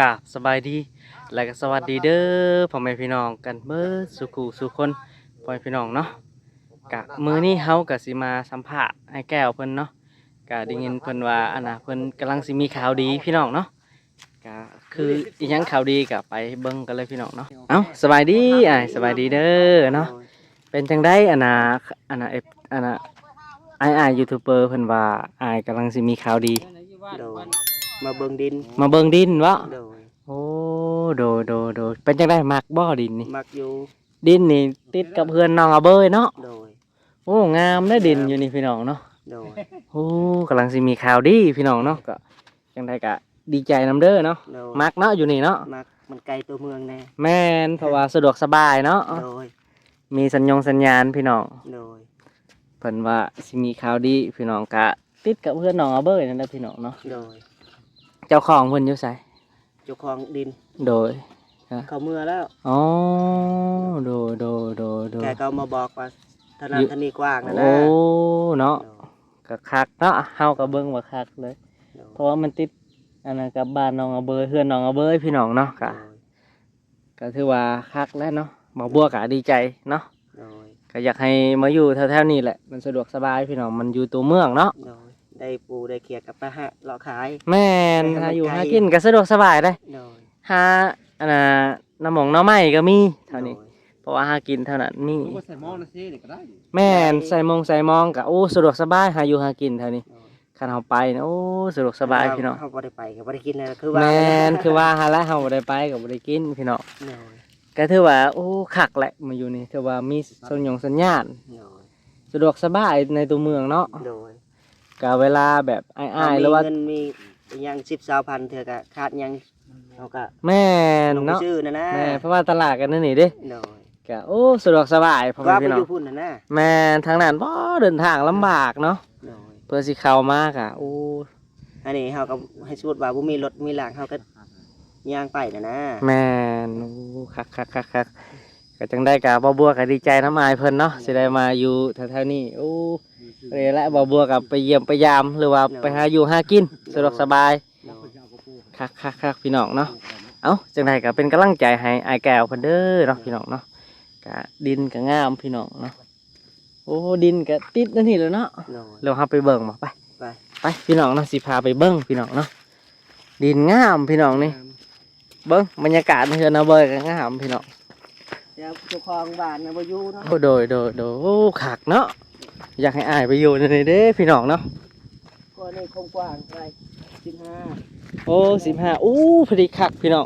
กราบสบายดีและก็สวัสดีเด้อพ่อแม่พี่น้องกันเบิดสุขุสุคนพ่อแม่พี่น้องเนาะกะมื้อนี้เฮากะสิมาสัมภาษณ์ให้แก้วเพิ่นเนาะกะได้ยินเพิ่นว่าเพิ่นกำลังสิมีข่าวดีพี่น้องเนาะกะคืออีหยังข่าวดีกะไปเบิ่งกันเลยพี่น้องเนาะเอ้าสบายดีสบายดีเด้อเนาะเป็นจังได๋เอฟยูทูบเบอร์เพิ่นว่ากำลังสิมีข่าวดีโดยมาเบิ่งดินมาเบิ่งดินวะโดยโอ้โดยเป็นจังได้มักบ่ดินนี่มักอยู่ดินนี่ติดกับเพื่อนน้องอาเบยเนาะโดยโอ้งามได้ดินอยู่นี่พี่น้องเนาะโดยโอ้กำลังสิมีข่าวดีพี่น้องเนาะก็จังได้ก็ดีใจนำเด้อเนาะมักเนาะอยู่นี่เนาะมักมันไกลตัวเมืองแน่แม่นเพราะว่าสะดวกสบายเนาะโดยมีสัญญาณพี่น้องโดยเพิ่นว่าสิมีข่าวดีพี่น้องก็ติดกับเพื่อนน้องอาเบยนั่นแหละพี่น้องเนาะโดยเจ้าของเพิ่นอยู่ไสเจ้าของดินโดยเขาเมื่อแล้วอ๋อโดแกก็มาบอกว่าถนนทนีกว้างนะโอ้เนาะก็คักเนาะเฮาก็เบิ่งว่าคักเลยเพราะว่ามันติดกับบ้านน้องอาเบยเพื่อนน้องอาเบยพี่น้องเนาะก็ถือว่าคักแล้วเนาะบ่บัวก็ดีใจเนาะก็อยากให้มาอยู่แถวๆนี้แหละมันสะดวกสบายพี่น้องมันอยู่ตัวเมืองเนาะได้ปูได้เขียดกับไปหาเลาะขายแม่นหาอยู่หากินก็สะดวกสบายได้หาน้ำหมองน้ำไม้ก็มีเท่านี้เพราะว่าหากินเท่านั้นมีแม่นใส่มองก็โอ้สะดวกสบายหาอยู่หากินเท่านี้คันเฮาไปโอ้สะดวกสบายพี่น้องเฮาบ่ได้ไปก็บ่ได้กินเลยคือว่าแม่นคือว่าหาแล้วเฮาบ่ได้ไปก็บ่ได้กินพี่น้องก็ถือว่าโอ้คักแหละมาอยู่นี่ถือว่ามีสัญญาณสะดวกสบายในตัวเมืองเนาะก็เวลาแบบอ้ายๆหรือว่าเงินมียัง10-20,000เทื่อก็ขาดยังเฮาก็แม่นเนาะชื่อนะแม่เพราะว่าตลาดกันนี่เด้ก็โอ้สะดวกสบายพ่อแม่พี่น้องแม่ทางนั้นบ่เดินทางลำบากเนาะเพื่อสิเข้ามาก็โอ้อันนี้เฮาก็ให้สมมุติว่าบ่มีรถมีหลังเฮาก็ย่างไปนะแม่นโอ้คักก็จังได้ก็บ่บัวก็ดีใจน้ำอายเพิ่นเนาะสิได้มาอยู่แถวๆนี้โอ้เลยละบ่บัวก็ไปเยี่ยมไปยามหรือว่าไปหาอยู่หากินสะดวกสบายคักพี่น้องเนาะเอ้าจังไดก็เป็นกำลังใจให้อ้ายแก้วเพิ่นเด้อเนาะพี่น้องเนาะก็ดินก็งามพี่น้องเนาะโอ้ดินก็ติดนั่นนี่เลยเนาะเราเฮาไปเบิ่งบ่ไปพี่น้องเนาะสิพาไปเบิ่งพี่น้องเนาะดินงามพี่น้องนี่เบิ่งบรรยากาศเฮือนเอาเบยก็งามพี่น้องเดี๋ยวเจ้าของบ้านน่ะบ่อยู่เนาะโอ้โดยโอ้คักเนาะอยากให้อ้ายไปอยู่นี่เด้พี่น้องเนาะก็นี่คงกว้างไป15โอ้15อู้พอดีคักพี่น้อง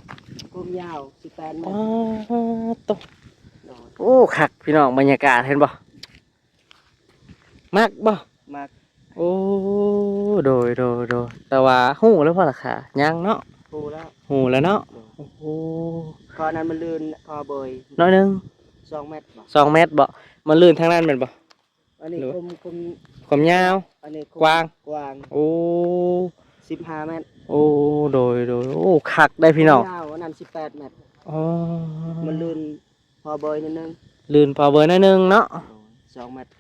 กลมยาว18เมตรตกโอ้คักพี่น้องบรรยากาศเห็นบ่มักบ่มักโอ้โดยแต่ว่าฮู้แล้วพอราคายังเนาะฮู้แล้วเนาะโอ้โหคอนั้นมันลื่นคอเบยน้อยนึง2 เมตรบ่2 เมตรบ่มันลื่นทางนั้นแม่นบ่อันนี้ความยาวอันนี้กว้างโอ้15 เมตรโอ้โดยโอ้คักได้พี่น้องยาวอันนั้น18 เมตรอ๋อมันลื่นพอเบยนิดนึงลื่นพอเบยนิดนึงเนาะ2 เมตร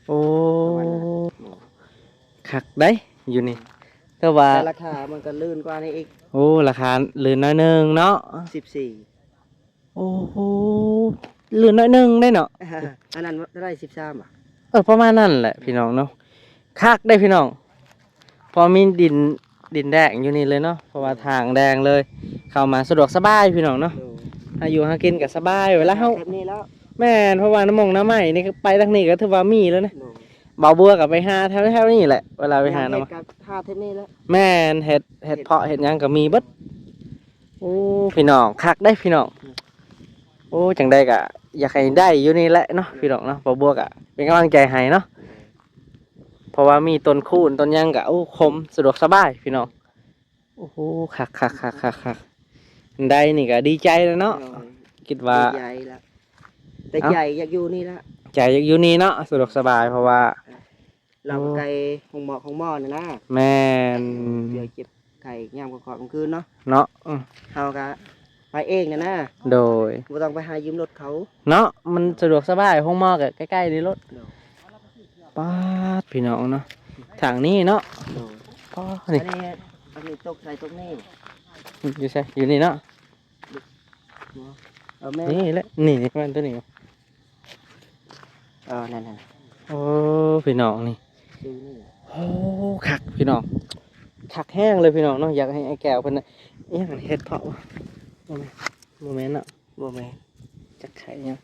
โอ้คักได้อยู่นี่แต่ว่าราคามันก็ลื่นกว่านี้อีกโอ้ราคาลื่นน้อยนึงเนาะ14โอ้โหลื่นน้อยนึงได้เนาะอันนั้นได้13ประมาณนั้นแหละพี่น้องเนาะคักได้พี่น้องพอมีดินแดงอยู่นี่เลยเนาะเพราะว่าทางแดงเลยเข้ามาสะดวกสบายพี่น้องเนาะหาอยู่หากินก็สบายเวลาเฮาแม่นเพราะว่าน้ำไม้นี่ไปทางนี้ก็ถือว่ามีแล้วนะเบาบัวกับไปหาแถวนี้แหละเวลาไปหาน้ำหาเทนี่แล้วแม่นเห็ดเพาะเห็ดยังก็มีเบิดโอ้พี่น้องคักได้พี่น้องโอ้จังได้ก็อยากให้ได้อยู่นี่แหละเนาะพี่น้องเนาะเบาบัวก็เป็นกำลังใจให้เนาะเพราะว่ามีต้นคูนต้นยังก็โอ้คมสะดวกสบายพี่น้องโอ้โหคักได้นี่ก็ดีใจแล้วเนาะคิดว่าใหญ่ละแต่ใหญ่อยากอยู่นี่ละใจอยากอยู่นี่เนาะสะดวกสบายเพราะว่าเราไก่ของหม้อนะแม่นเดี๋ยวเก็บไข่ยามกลางคืนเนาะเฮาก็ไปเองนะโดยบ่ต้องไปหายืมรถเขาเนาะมันสะดวกสบายห้องหม้อก็ใกล้ๆในรถป้าดพี่น้องเนาะทางนี้เนาะอันนี้ตกใส่ตรงนี้ อยู่ใช่อยู่นี่เนาะ แม่ นี่แหละนี่มันตัวนี้ นั่น โอ้พี่น้องนี่ ซื้อนี่ โอ้คักพี่น้องคักแห้งเลยพี่น้องเนาะอยากให้ไอ้แก้วเพิ่นน่ะเอ๊ะมันเฮ็ดเพาะวะโมเมนต์เนาะ บ่แม่ จักไข่ยัง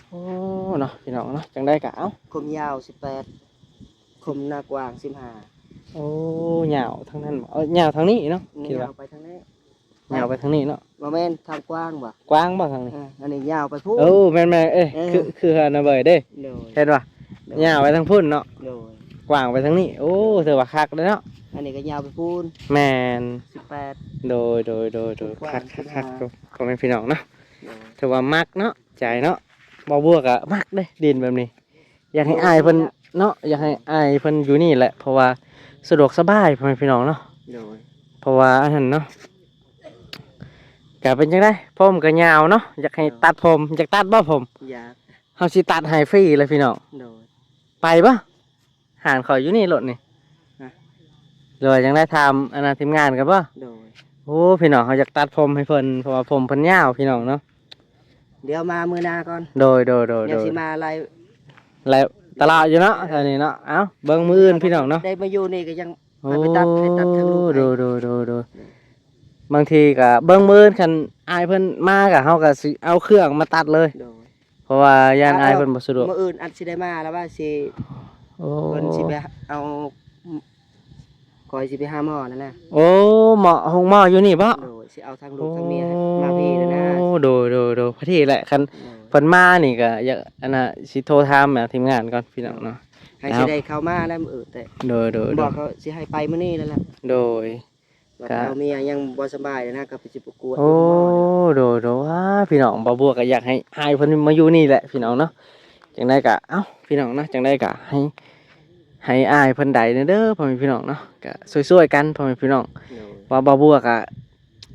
โอ้เนาะพี่น้องเนาะจังได้กะเอ้า คมยาว18คมหน้ากว้าง15 โอ้เหยาวทั้งนั้นบ่เหยาวทางนี้เนาะ นี่ คิดว่าย าวไปทางนี้ เหยาวไปทางนี้เนาะ บ่แม่นทางกว้างบ่ กว้างบ่ทางนี้ อันนี้ยาวไปพูด โอ้แม่นๆเอ้ยคืออันน่ะเบิดเด้ โดย เห็นป่ะเหยาวไปทางพุ่นเนาะ โดย กว้างไปทางนี้โอ้ถือว่าคักเลยเนาะ อันนี้ก็ยาวไปพูน แม่น 18 โดยคักก็เป็นพี่น้องเนาะถือว่ามักเนาะใจเนาะบ่บัวก็มักเด้ดินแบบนี้ อยากให้อายเพิ่นเนาะอยากให้อายเพิ่นอยู่นี่แหละเพราะว่าสะดวกสบายพ่อแม่พี่น้องเนาะ โดย เพราะว่าอันนั้นเนาะก็เป็นจังได๋ผมก็ยาวเนาะอยากให้ตัดผมอยากตัดบ่ผม อยาก เฮาสิตัดให้ฟรีเลยพี่น้อง โดย ไปบ่หานข่อยอยู่นี่โลดนี่ ฮะ หรือว่ายังได้ทำอันนั้นทีมงานกันบ่ โดย โอ้พี่น้องเขาอยากตัดผมให้เพิ่นเพราะว่าผมเพิ่นยาวพี่น้องเนาะ เดี๋ยวมามื้อหน้าก่อน โดย เดี๋ยวสิมาอะไร แล้วตลาดอยู่เนาะแถวนี้เนาะเอ้าเบิ่งมื้ออื่นพี่น้องเนาะ ได้มาอยู่นี่ก็ยัง โอ้ ให้ตัดทางลูก ดูบางทีก็เบิ่งมื้ออื่นคันอายเพิ่นมาก็เฮาก็สิเอาเครื่องมาตัดเลย โดย เพราะว่าย่านอายเพิ่นบ่สะดวก มื้ออื่นอันสิได้มาแล้วว่าสิ โอ้ เพิ่นสิไปเอาคอยสิไปหาหมอนั่นแหละ โอ้หมอห้องหมออยู่นี่บ่ โดยสิเอาทางลูกทางเมียให้มาพี่นั่นนะ โอ้ดูพอดีแหละคัน โดย เพิ่นมานี่ก็อยากอันน่ะสิโทรถามทีมงานก่อนพี่น้องเนาะ ให้สิได้เข้ามาแล้วมื้ออื่นแต่ โดย บอกเขาสิให้ไปมื้อนี้นั่นแหละ โดย ว่า ครับ เอาเมียยังบ่สบายเลยนะก็ไปสิประกวด โอ้โดว้าพี่น้องบ่บัวก็อยากให้อายเพิ่นมาอยู่นี่แหละพี่น้องเนาะจังได๋ก็เอ้าพี่น้องเนาะจังได๋ก็ให้อายเพิ่นได้เด้อพ่อแม่พี่น้องเนาะก็ช่วยๆกันพ่อแม่พี่น้อง โดย ว่าบ่บัวก็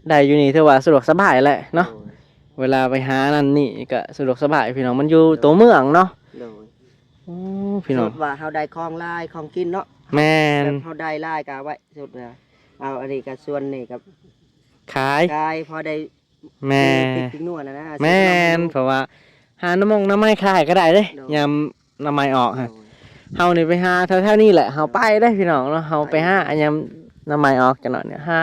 ได้อยู่นี่ถือว่าสะดวกสบายแหละเนาะ โดย เวลาไปหานั่นนี่ก็สะดวกสบายพี่น้องมันอยู่ตัวเมืองเนาะ โดย โอ้พี่น้อง สมมุติว่าเฮาได้ของลายของกินเนาะ แม่น แบบเฮาได้ลายก็เอาไว้สุดเลยเอาอันนี้ก็ส่วนนี่กับ ขาย กายพอได้ แม่ พริกนวดนะ แม่นเพราะว่าหาน้ำไม้ขายก็ได้เด้ โดย ยามน้ำไม้ออก โด ฮะ ย เฮานี่ไปหาแถวๆนี้แหละเฮาไปได้พี่น้องเนาะเฮาไปหาอันยามน้ำไม้ออกจังหน่อยเนี่ยหา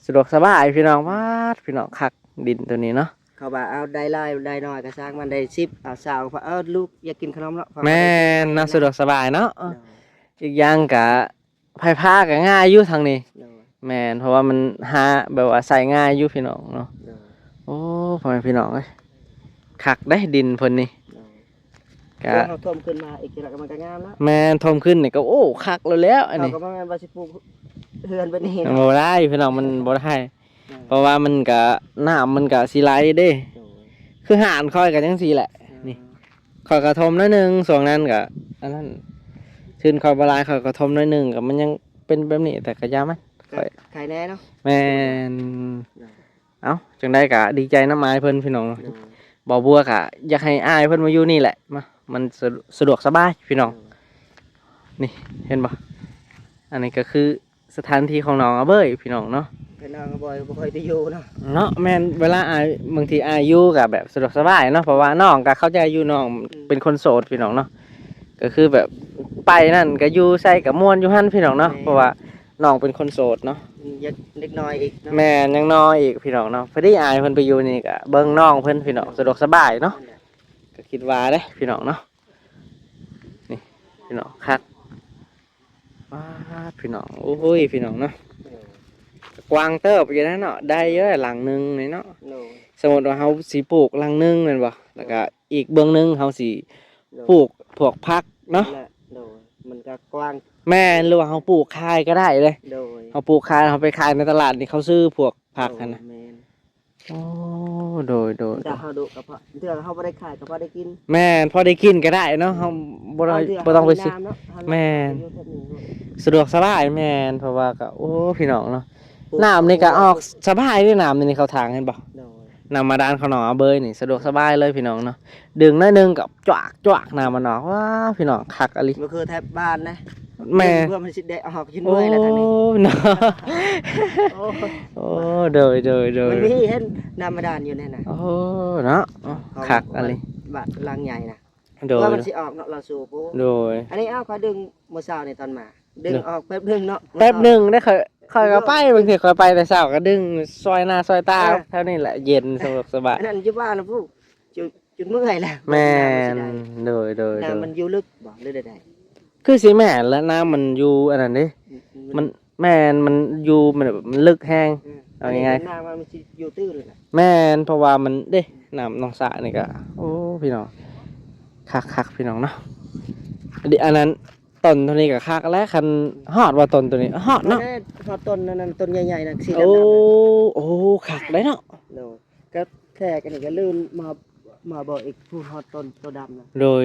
สะดวกสบายพี่น้องวาดพี่น้องคักดินตัวนี้เนาะ เขาบอกเอาได้ลายได้น้อยก็สร้างมันได้10เอาสาวเพราะลูกอยากกินขนมเนาะ แม่นเนาะสะดวกสบายเนาะ โดย อีกอย่างก็ไผพาก็ง่ายอยู่ทางนี้ โดย แม่นเพราะว่ามันหาแบบว่าใส่ง่ายอยู่พี่น้องเนาะ โดย โอ้พ่อแม่พี่น้องเอ้ยคักได้ดินเพิ่นนี่ โดย ก็ เขาท่วมขึ้นมาอีกทีละก็มันก็งามแล้ว แม่นทมขึ้นนี่ก็โอ้คักแล้วอัน เขา นี้ ก็บ่แม่นว่าสิปลูกเฮือนไปนี่ บ่ได้พี่น้องมันบ่ได้เพราะว่ามันก็น้ำมันก็สิไหลเด้ โดย คือหานคอยกันจังซี่แหละ นี่ คอยกระทมน้อยหนึงส่วนนั้นก็อันนั้นชื่นคอยบลายคอยกระทมน้อยหนึงก็มันยังเป็นแบบนี้แต่ก็ยามันคอย ใครแน่เนาะ แม่น โดย เอ้าจังได้ก็ดีใจน้ำอายเพิ่นพี่น้อง โดย บ่บัวก็อยากให้อายเพิ่นมาอยู่นี่แหละมามันสะดวกสบายพี่น้องนี่เห็นบ่อันนี้ก็คือสถานที่ของน้องอาเบ้ยพี่น้องเนาะ พี่น้องก็บ่ค่อยได้อยู่เนาะ เนาะแม่นเวลาอายบางทีอายอยู่กับแบบสะดวกสบายเนาะเพราะว่าน้องก็เข้าใจอยู่น้องเป็นคนโสดพี่น้องเนาะก็คือแบบไปนั่นก็อยู่ใส่กับม่วนอยู่หั่นพี่น้องเนาะเพราะว่าน้องเป็นคนโสดเนาะ ยังเล็กน้อยอีกเนาะ แม่นยังน้อยอีกพี่น้องเนาะพอดีอายเพิ่นไปอยู่นี่ก็เบิ่งน้องเพิ่นพี่น้องสะดวกสบายเนาะก็คิดว่าเด้พี่น้องเนาะนี่พี่น้องคักว้าดพี่น้องโอ้ยพี่น้องเนาะกวางเติบอยู่นั่นเนาะได้เยอะหลังหนึงนี่เนาะ โดย สมมติว่าเฮาสิปลูกหลังหนึงแม่นบ่แล้วก็อีกเบื้องหนึงเฮาสิปลูกพวกผักเนาะ แหละโดยมันก็กว้าง แม่นหรือว่าเฮาปลูกขายก็ได้เลย โดย เฮาปลูกขายเฮาไปขายในตลาดนี่เขาซื้อพวกผักกันนะ แม่น โอ้โดย ถ้าเฮาดุก็เพราะเทื่อเฮาบ่ได้ขายก็บ่ได้กิน แม่นพอได้กินก็ได้เนาะเฮาบ่ต้องไปซื้อ แม่น สะดวกสบายแม่นเพราะว่าก็โอ้พี่น้องเนาะน้ำนี่ก็ออกสบายด้วยน้ำนี่เขาทางเห็นบ่ โดย น้ำมาดานเขาหนอเบยนี่สะดวกสบายเลยพี่น้องเนาะดึงน้อยหนึงกับจวกน้ำมันออกว้าพี่น้องคักอะลิ ก็คือแทบบ้านนะ โ แม่ เพื่อมันสิได้ออกจน โอ้ เมื่อยแล้วทางนี้ เนาะ โอ้ โอ้โดยโดยโดย มันมีเห็นน้ำบาดาลอยู่แน่น่ะ โอ้เนาะคักอะไร บาดลังใหญ่น่ะ โดย ว่ามันสิออกเนาะเราสูบโอ้ โดย อันนี้เขาดึงมื้อเช้านี่ตอนมาดึงออกแป๊บนึงเนาะ แป๊บหนึ่งได้เคยก็ไปบางทีเคยไปแต่เช้าก็ดึงซอยหน้าซอยตาเท่านี้แหละเย็นสบายสบาย อันนั้นอยู่บ้านนะผู้จุดเมื่อยแล้ว แม่นโดยโดยโด น้ำ ย มันอยู่ลึกบ่หรือใด คือสิแม่นแล้วน้ำมันอยู่อันนั้นดิ ๆ มันแม่นมันอยู่มันแบบมันลึกแห้ง เอาง่ายๆ น้ำมันสิอยู่ตื้นเลยน่ะ แม่นเพราะว่ามันเด้น้ำหนองสระนี่ก็โอ้พี่น้องคักพี่น้องเนาะอันนั้นต้นตัวนี้ก็คักแล้วคันฮอดว่าต้นตัวนี้ฮอดเนาะ แม่พอต้นนั้นต้นใหญ่ๆนั่นสี โอ้ ดำ โอ้คักได้เนาะ ๆเนาะก็แทกอันนี้ก็ลื่นมาบอกอีกพูดฮอดต้นตัวดำนะ โดย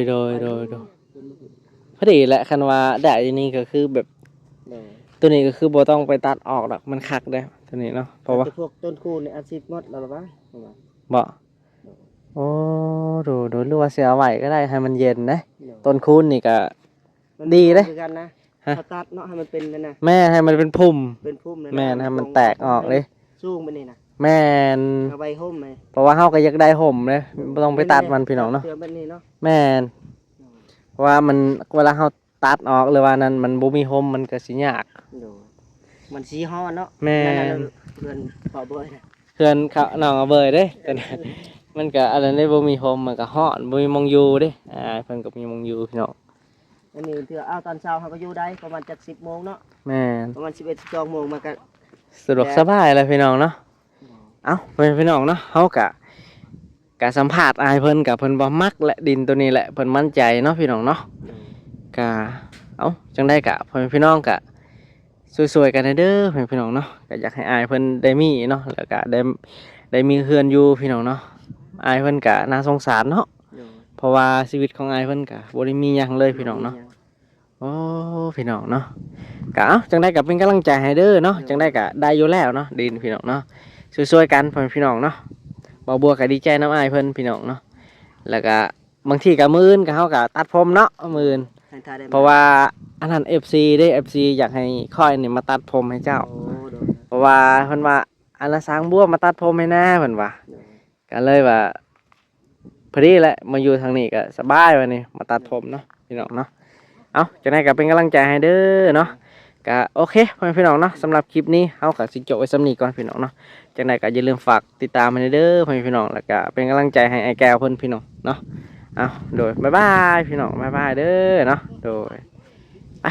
พอดีแหละคันว่าได้อันนี้ก็คือแบบ เนาะ ตัวนี้ก็คือบ่ต้องไปตัดออกหรอกมันคักได้ตัวนี้เนาะเพราะว่า แต่พวกต้นคูณนี่อาชีพหมดแล้วหรอวะ บ่โอ้ดูหรือว่าเสียไว้ก็ได้ให้มันเย็นนะ เนาะ ต้นคูณนี่ก็ มัน ดีเด้ คือกันนะ ฮะ เขาตัดเนาะให้มันเป็นนั่นนะ แม่ให้มันเป็นพุ่ม เป็นพุ่มเลยนะ แม่นให้มันแตกออกเลย สูงไปนี่นะ แม่น เอาใบห่มไหม เพราะว่าเฮาก็อยากได้ห่มเลยบ่ต้องไปตัดมันพี่น้องเนาะ เสือแบบนี้เนาะ แม่นเพราะว่ามันเวลาเฮาตัดออกหรือว่านั้นมันบ่มีห่มมันก็สิยาก โดยมันสีฮ้อนเนาะ แม่น นั่นน่ะเพื่อนเป่าเบยนะ เพื่อนเขาน้องเอาเบยเด้แต่นั้นมันก็อะไรได้บ่มีห่มมันก็ฮ้อนบ่มีหมองอยู่เด้เพิ่นก็มีหมองอยู่พี่น้อง อันนี้เถื่อเอาตอนเช้าเขาก็อยู่ได้ประมาณจาก10 โมงเนาะ แม่น ประมาณ11 12 โมงมันก็ สะดวกสบายเลยพี่น้องเนาะเอ้าพี่น้องเนาะเฮากะสัมภาษณ์อายเพิ่นกับเพิ่นบ่มักและดินตัวนี้แหละเพิ่นมั่นใจเนาะพี่น้องเนาะกะเอ้าจังได้กะพ่อแม่พี่น้องกะสวยๆกันเด้อพี่น้องเนาะก็อยากให้อายเพิ่นได้มีเนาะแล้วก็ได้มีเฮือนอยู่พี่น้องเนาะอายเพิ่นกะน่าสงสารเนาะ โดย เพราะว่าชีวิตของอายเพิ่นกะบ่ได้มีหยังเลยพี่น้องเนาะโอ้พี่น้องเนาะกะเอ้าจังได้กะเป็นกำลังใจให้เด้อเนาะจังได้กะได้อยู่แล้วเนาะดินพี่น้องเนาะสวยๆกันพ่อแม่พี่น้องเนาะบ่บัวก็ดีใจน้ำอายเพิ่นพี่น้องเนาะแล้วก็บางทีก็มื้ออื่นก็เฮาก็ตัดผมเนาะมื้ออื่น ให้ทายได้ไหม เพราะว่าอันนั้น FC เด้ FC อยากให้ค่อยนี่มาตัดผมให้เจ้า โอ้โดย เพราะว่าเพิ่นว่าอันละสร้างบัวมาตัดผมให้หน้าเพิ่นว่า โดย ก็เลยว่าพอดีแหละมาอยู่ทางนี้ก็สบายวันนี้มาตัดผมเนาะพี่น้องเนาะเอาจังได๋ก็เป็นกำลังใจให้เด้อเนาะก็โอเคพ่อแม่พี่น้องเนาะสำหรับคลิปนี้เฮาก็สิจบไว้ส่ำนี้ก่อนพี่น้องเนาะจังได๋ก็อย่าลืมฝากติดตามให้เด้อพ่อแม่พี่น้องแล้วก็เป็นกำลังใจให้ไอ้แก้วเพิ่นพี่น้องเนาะเอาโดยบ๊ายบายพี่น้องบ๊ายบายเด้อเนาะโดยไป